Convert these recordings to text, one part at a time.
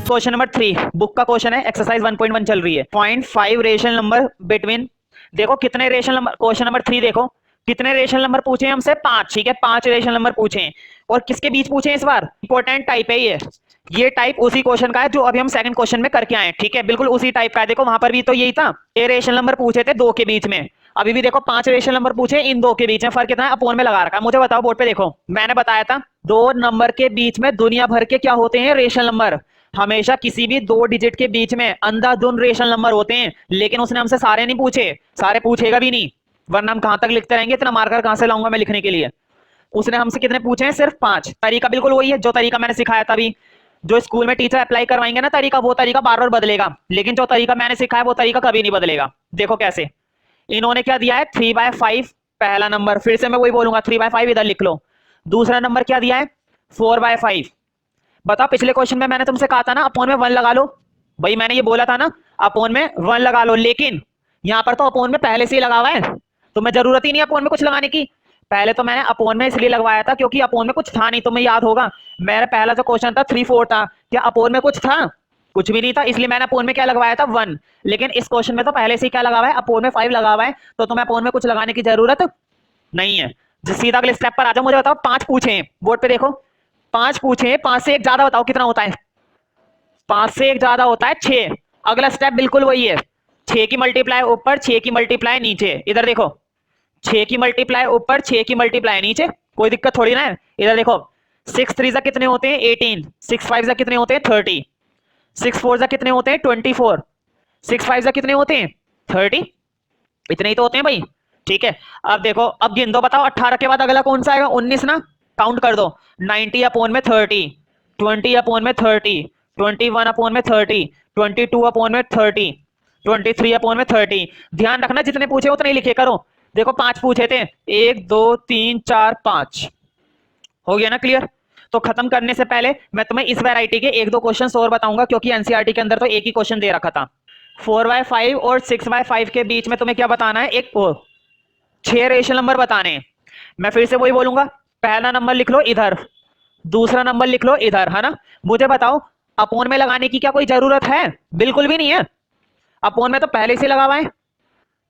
Question number 3 book का question है, exercise 1.1 चल रही है। 0.5 रेशनल नंबर बिटवीन, देखो कितने रेशनल नंबर, क्वेश्चन नंबर 3 देखो कितने रेशनल नंबर पूछे हमसे, 5। ठीक है, 5 रेशनल नंबर पूछे और किसके बीच पूछे इस बार, इंपॉर्टेंट टाइप है ये टाइप उसी क्वेश्चन का है जो अभी हम सेकंड क्वेश्चन में करके आए। ठीक है, बिल्कुल उसी टाइप का है। देखो वहां पर भी तो यही था, ये रेशनल नंबर पूछे थे 2 के बीच में, अभी भी देखो 5 रेशनल नंबर पूछे, इन 2 के बीच में फर्क कितना है, अपोन में लगा रखा है। मुझे बताओ बोर्ड पे देखो, मैंने बताया था 2 नंबर के बीच में दुनिया भर के क्या होते हैं, रेशनल नंबर। हमेशा किसी भी 2 डिजिट के बीच में अंधाधुंध रेशनल नंबर होते हैं, लेकिन उसने हमसे सारे नहीं पूछे, सारे पूछेगा भी नहीं, वरना हम कहां तक लिखते रहेंगे, इतना मार्कर कहां से लाऊंगा मैं लिखने के लिए। उसने हमसे कितने पूछे हैं, सिर्फ 5। तरीका बिल्कुल वही है जो तरीका मैंने सिखाया था अभी, जो स्कूल में टीचर अप्लाई करवाएंगे ना तरीका, वो तरीका बार बार बदलेगा, लेकिन जो तरीका मैंने सिखाया वो तरीका कभी नहीं बदलेगा। देखो कैसे, इन्होंने क्या दिया है 3/5 पहला नंबर, फिर से मैं वही बोलूंगा 3/5 इधर लिख लो। दूसरा नंबर क्या दिया है 4/5। बताओ पिछले क्वेश्चन में मैंने तुमसे कहा था ना अपोन में 1 लगा लो, भाई मैंने ये बोला था ना अपोन में 1 लगा लो, लेकिन यहां पर तो अपोन में पहले से ही लगा हुआ है, तो मैं जरूरत ही नहीं अपोन में कुछ लगाने की। पहले तो मैंने अपोन में इसलिए लगवाया था क्योंकि अपोन में कुछ था नहीं, तुम्हें याद होगा मेरा पहला जो क्वेश्चन था 3/4 था, क्या अपोन में कुछ था, कुछ भी नहीं था, इसलिए मैंने अपोन में क्या लगवाया था 1। लेकिन इस क्वेश्चन में तो पहले से ही क्या लगा हुआ है, अपोन में 5 लगा हुआ है, तो तुम्हें अपोन में कुछ लगाने की जरूरत नहीं है। सीधा अगले स्टेप पर आ जाओ, मुझे बताओ 5 पूछे बोर्ड पे देखो, 5 पूछे, 5 से एक ज्यादा बताओ कितना होता है, 5 से एक ज्यादा होता है 6। अगला स्टेप बिल्कुल वही है, 6 की मल्टीप्लाई ऊपर 6 की मल्टीप्लाई नीचे, इधर देखो 6 की मल्टीप्लाई ऊपर 6 की मल्टीप्लाई नीचे, कोई दिक्कत थोड़ी ना है। इधर देखो 6 3 कितने होते हैं 18, 6 5 कितने होते हैं 30, 6 4 कितने होते हैं 24, 6 5 कितने होते हैं 30, इतने ही तो होते हैं भाई। ठीक है, अब देखो अब गिन दो, बताओ 18 के बाद अगला कौन सा आएगा, 19 ना, काउंट कर दो, 90 अपॉन में 30, 20 अपॉन में 30, 21 अपॉन में 30, 22 अपॉन में 30, 23 अपॉन में 30। ध्यान रखना जितने पूछे उतने ही लिखे करो। देखो 5 पूछे थे, 1 2 3 4 5, हो गया ना क्लियर। तो खत्म करने से पहले मैं तुम्हें इस वैरायटी के 1-2 क्वेश्चन और बताऊंगा, क्योंकि एनसीईआरटी के अंदर तो एक ही क्वेश्चन दे रखा था। 4/5 और 6/5 के बीच में तुम्हें क्या बताना है, एक 6 रेशनल नंबर बताने हैं। मैं फिर से वही बोलूंगा, पहला नंबर लिख लो इधर, दूसरा नंबर लिख लो इधर, है ना। मुझे बताओ अपोन में लगाने की क्या कोई जरूरत है, बिल्कुल भी नहीं है, अपोन में तो पहले से लगा हुआ है,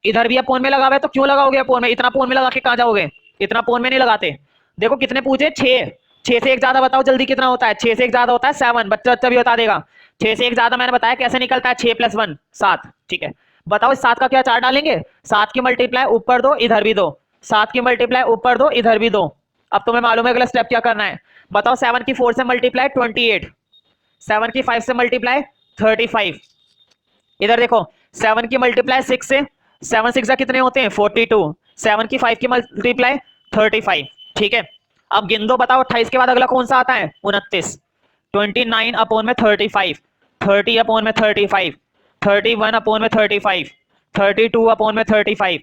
इधर भी अपोन में लगा हुआ है, तो क्यों लगाओगे अपोन में, इतना अपोन में लगा के कहां जाओगे, इतना अपोन में नहीं लगाते। देखो कितने पूछे 6, 6 से एक ज्यादा बताओ जल्दी कितना होता है, 6 से एक ज्यादा होता है 7, बच्चा भी बता देगा। 6 से एक ज्यादा मैंने बताया कैसे निकलता है, 6 + 1 7। ठीक है, बताओ इस 7 का क्या 4 डालेंगे, 7 की मल्टीप्लाई ऊपर दो इधर भी दो, 7 की मल्टीप्लाई ऊपर दो इधर भी दो। अब तुम्हें मालूम है अगला स्टेप क्या करना है, बताओ 7 की 4 से मल्टीप्लाई 28, 7 की 5 से मल्टीप्लाई 35, इधर देखो 7 की मल्टीप्लाई 6 से, 7 6 कितने होते हैं 42, 7 की 5 की मल्टीप्लाई 35। ठीक है, अब गिन दो, बताओ 28 के बाद अगला कौन सा आता है 29, 29 अपॉन में 35, 30 अपॉन में 35, 31 अपॉन में 35, 32 अपॉन में 35,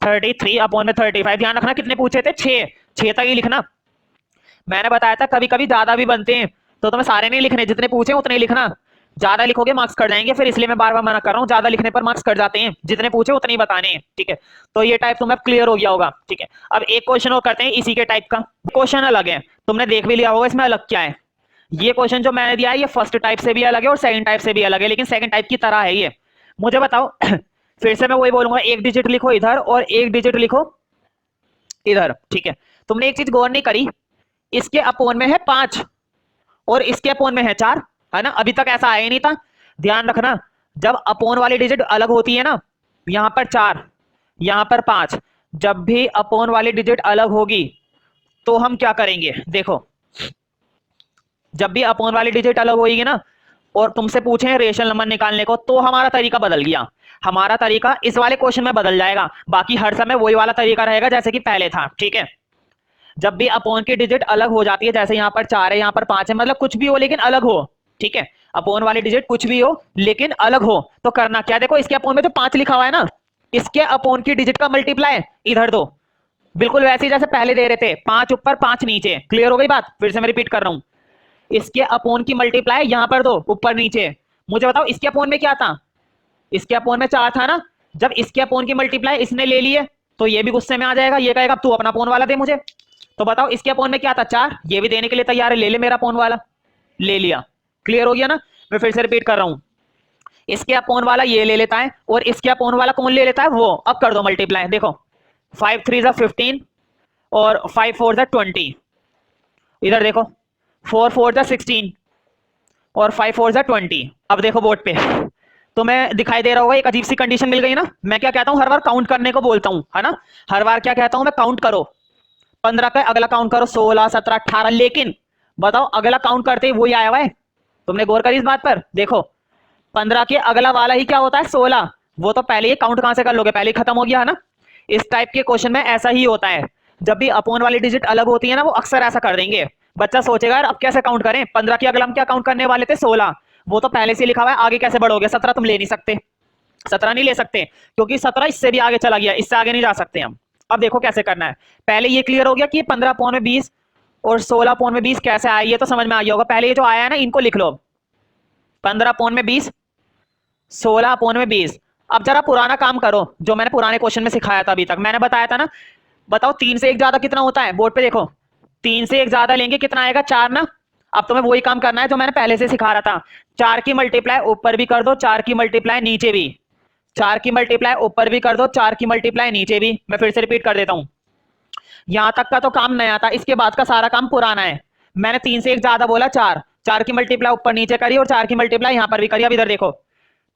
33 अपॉन में 35। ध्यान रखना कितने पूछे थे 6, 6 तक ही लिखना। मैंने बताया था कभी कभी ज्यादा भी बनते हैं, तो तुम्हें सारे नहीं लिखने, जितने पूछे उतने ही लिखना, ज्यादा लिखोगे मार्क्स कट जाएंगे, फिर इसलिए मैं बार बार मना कर रहा हूँ, ज्यादा लिखने पर मार्क्स कट जाते हैं, जितने पूछे उतने ही बताने हैं। ठीक है, तो ये टाइप तुम्हें क्लियर हो गया होगा। ठीक है, अब एक क्वेश्चन और करते हैं इसी के टाइप का, क्वेश्चन अलग है, तुमने देख भी लिया होगा इसमें अलग क्या है। ये क्वेश्चन जो मैंने दिया है ये फर्स्ट टाइप से भी अलग है और सेकंड टाइप से भी अलग है, लेकिन सेकंड टाइप की तरह है ये। मुझे बताओ फिर से मैं वही बोलूंगा, एक डिजिट लिखो इधर और एक डिजिट लिखो इधर। ठीक है, तुमने एक चीज गौर नहीं करी, इसके अपोन में है 5 और इसके अपोन में है 4, है ना, अभी तक ऐसा आया ही नहीं था। ध्यान रखना जब अपोन वाली डिजिट अलग होती है ना, यहां पर 4 यहां पर 5, जब भी अपोन वाली डिजिट अलग होगी तो हम क्या करेंगे, देखो जब भी अपोन वाली डिजिट अलग होगी ना और तुमसे पूछे रेशनल नंबर निकालने को, तो हमारा तरीका बदल गया, हमारा तरीका इस वाले क्वेश्चन में बदल जाएगा, बाकी हर समय वही वाला तरीका रहेगा जैसे कि पहले था। ठीक है, जब भी अपोन की डिजिट अलग हो जाती है, जैसे यहाँ पर 4 है यहाँ पर 5 है, मतलब कुछ भी हो लेकिन अलग हो। ठीक है, अपोन वाली डिजिट कुछ भी हो लेकिन अलग हो, तो करना क्या, देखो इसके अपोन में तो 5 लिखा हुआ है ना, इसके अपोन की डिजिट का मल्टीप्लाई इधर दो, बिल्कुल वैसे ही जैसे पहले दे रहे थे, 5 ऊपर 5 नीचे। क्लियर हो गई बात, फिर से मैं रिपीट कर रहा हूं, इसके अपोन की मल्टीप्लाई यहां पर दो ऊपर नीचे। मुझे बताओ इसके अपोन में क्या था, इसके अपोन में 4 था ना, जब इसके अपोन की मल्टीप्लाई इसने ले लिए तो ये भी गुस्से में आ जाएगा, ये कहेगा तू अपना अपोन वाला दे मुझे। तो बताओ इसके अपोन में क्या था 4, ये भी देने के लिए तैयार है, ले ले मेरा अपोन वाला, ले लिया। क्लियर हो गया ना, मैं फिर से रिपीट कर रहा हूं, इसके अपोन वाला ये ले लेता है और इसके अपोन वाला कौन ले लेता है, वो। अब कर दो मल्टीप्लाई, देखो 5 3 15 और 5 4 20, इधर देखो 4 4 16 और 5 4 20। अब देखो बोर्ड पे तो मैं दिखाई दे रहा होगा, एक अजीब सी कंडीशन मिल गई ना। मैं क्या कहता हूं, हर बार काउंट करने को बोलता हूं, है ना, हर बार क्या कहता हूं मैं, काउंट करो 15 का अगला काउंट करो 16 17 18, लेकिन बताओ अगला काउंट करते ही वही आया हुआ है। तुमने गौर करी इस बात पर, देखो 15 के अगला वाला ही क्या होता है 16, वो तो पहले ही काउंट कहां से कर लोगे, पहले ही खत्म हो गया, है ना। इस टाइप के क्वेश्चन में ऐसा ही होता है, जब भी अपोन वाली डिजिट अलग होती है ना, वो अक्सर ऐसा कर देंगे। बच्चा सोचेगा यार अब कैसे काउंट करें, 15 के अगला हम क्या काउंट करने वाले थे 16, वो तो पहले से लिखा हुआ है, आगे कैसे बढ़ोगे, 17 तुम ले नहीं सकते, 17 नहीं ले सकते, क्योंकि 17 इससे भी आगे चला गया, इससे आगे नहीं जा सकते हम। अब देखो कैसे करना है, पहले ये क्लियर हो गया कि 15 अपोन में 20 और 16 अपोन में 20 कैसे आया, ये तो समझ में आ गया होगा। पहले ये जो आया है ना, इनको लिख लो, 15 अपोन में 20, 16 अपोन में 20। अब जरा पुराना काम करो जो मैंने पुराने क्वेश्चन में सिखाया था, अभी तक मैंने बताया था ना। बताओ 3 से 1 ज्यादा कितना होता है, बोर्ड पे देखो 3 से 1 ज्यादा लेंगे कितना आएगा, 4 ना। अब तुम्हें वही काम करना है जो मैंने पहले से सिखा रहा था, 4 की मल्टीप्लाई ऊपर भी कर दो, 4 की मल्टीप्लाई नीचे भी, 4 की मल्टीप्लाई ऊपर भी कर दो, 4 की मल्टीप्लाई नीचे भी। मैं फिर से रिपीट कर देता हूं, यहां तक का तो काम नया था, इसके बाद का सारा काम पुराना है। मैंने 3 से 1 ज्यादा बोला 4, 4 की मल्टीप्लाई ऊपर नीचे करी और 4 की मल्टीप्लाई यहां पर भी करी। अब इधर देखो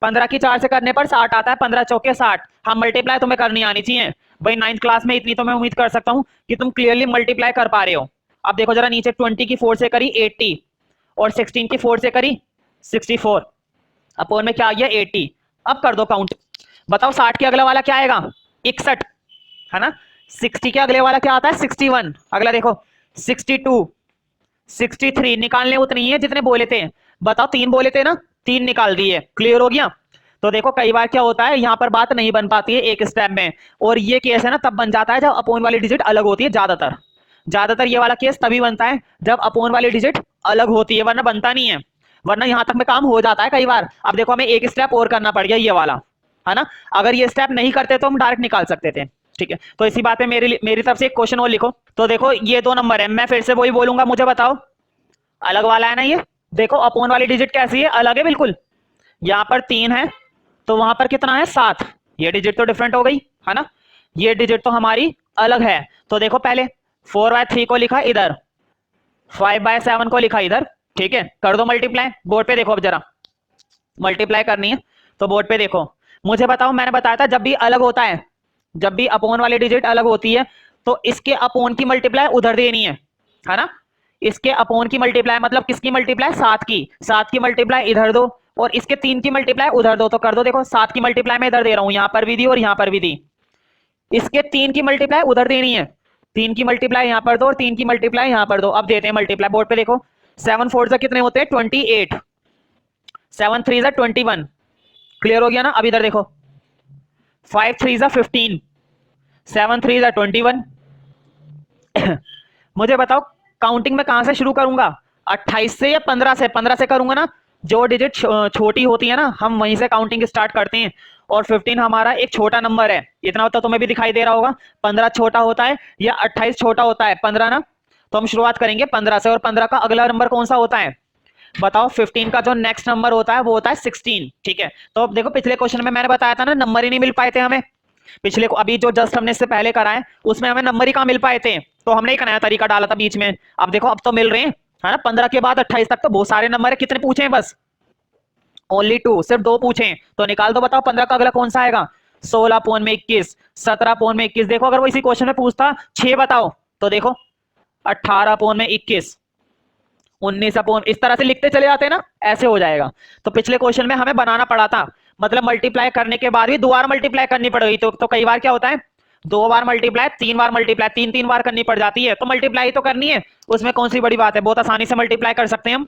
15 की 4 से करने पर 60 आता है, 15 चौके 60। हम मल्टीप्लाई तुम्हें करनी आनी चाहिए भाई, 9th क्लास में इतनी तो मैं उम्मीद कर सकता हूं कि तुम क्लियरली मल्टीप्लाई कर पा रहे हो। अब देखो जरा नीचे 20 की 4 से करी 80 और 16 की 4 से करी 64, अपोन में क्या आ गया 80। अब कर दो काउंट, बताओ 60 के अगला वाला क्या आएगा 61, है ना। 60 के अगले वाला क्या आता है 61, अगला देखो 62 63, निकालने उतनी ही है जितने बोले थे। बताओ 3 बोले थे ना, 3 निकाल दिए, क्लियर हो गया। तो देखो कई बार क्या होता है, यहाँ पर बात नहीं बन पाती है एक स्टेप में, और ये केस है ना तब बन जाता है जब अपोन वाली डिजिट अलग होती है। ज्यादातर ये वाला केस तभी बनता है जब अपोन वाली डिजिट अलग होती है, वरना बनता नहीं है, वरना यहाँ तक में काम हो जाता है कई बार। अब देखो हमें एक स्टेप और करना पड़ गया ये वाला, है ना। अगर ये स्टेप नहीं करते तो हम डायरेक्ट निकाल सकते थे, ठीक है। तो इसी बात पे मेरी तरफ से एक क्वेश्चन और लिखो। तो देखो ये 2 नंबर है, मैं फिर से वही बोलूंगा, मुझे बताओ अलग वाला है ना ये। देखो अपोन वाली डिजिट कैसी है, अलग है बिल्कुल। यहाँ पर 3 है तो वहां पर कितना है 7, ये डिजिट तो डिफरेंट हो गई, है ना, ये डिजिट तो हमारी अलग है। तो देखो पहले 4/3 को लिखा इधर, 5/7 को लिखा इधर, ठीक है। कर दो मल्टीप्लाई, बोर्ड पे देखो, अब जरा मल्टीप्लाई करनी है तो बोर्ड पे देखो। मुझे बताओ, मैंने बताया था जब भी अलग होता है, जब भी अपोन वाली डिजिट अलग होती है तो इसके अपोन की मल्टीप्लाई उधर देनी है ना। इसके अपोन की मल्टीप्लाई मतलब किसकी मल्टीप्लाई, 7 की मल्टीप्लाई इधर दो और इसके 3 की मल्टीप्लाई उधर दो। तो कर दो, देखो 7 की मल्टीप्लाई मैं इधर दे रहा हूं, यहां पर भी दी और यहां पर भी दी। इसके 3 की मल्टीप्लाई उधर देनी है, 3 की मल्टीप्लाई यहां पर दो और 3 की मल्टीप्लाई यहां पर दो। अब देते हैं मल्टीप्लाई, बोर्ड पे देखो 7 4 से कितने होते हैं 28, 7 3 से 21, क्लियर हो गया ना। अब इधर देखो 5 3 से 15, 7 3 से 21। मुझे बताओ काउंटिंग में कहां से शुरू करूंगा, 28 से या 15 से, 15 से करूंगा ना। जो डिजिट छोटी होती है ना हम वहीं से काउंटिंग स्टार्ट करते हैं, और 15 हमारा एक छोटा नंबर है, इतना तो तुम्हें भी दिखाई दे रहा होगा। 15 छोटा होता है या 28 छोटा होता है, 15 ना। तो हम शुरुआत करेंगे 15 से, और 15 का अगला नंबर कौन सा होता है बताओ। 15 का जो नेक्स्ट नंबर होता है वो होता है 16, ठीक है। तो अब देखो पिछले क्वेश्चन में मैंने बताया था ना नंबर ही नहीं मिल पाए थे हमें, पिछले को अभी जो जस्ट हमने इससे पहले कराए उसमें हमें नंबर ही कहां मिल पाए थे, तो हमने एक नया तरीका डाला था बीच में। अब देखो अब तो मिल रहे हैं, है ना। 15 के बाद 28 तक तो बहुत सारे नंबर है, कितने पूछे हैं बस ओनली 2, सिर्फ 2 पूछे, तो निकाल दो। बताओ 15 का अगला कौन सा आएगा, 16 अपोन में 21, 17 अपोन में 21। देखो अगर वो इसी क्वेश्चन में पूछता 6 बताओ तो देखो 18 अपोन में 21, 19 अपोन, इस तरह से लिखते चले जाते हैं ना, ऐसे हो जाएगा। तो पिछले क्वेश्चन में हमें बनाना पड़ा था, मतलब मल्टीप्लाई करने के बाद भी 2 बार मल्टीप्लाई करनी पड़ गई। तो कई बार क्या होता है 2 बार मल्टीप्लाई, 3 बार मल्टीप्लाई, 3 बार करनी पड़ जाती है। तो मल्टीप्लाई तो करनी है, उसमें कौन सी बड़ी बात है, बहुत आसानी से मल्टीप्लाई कर सकते हैं हम।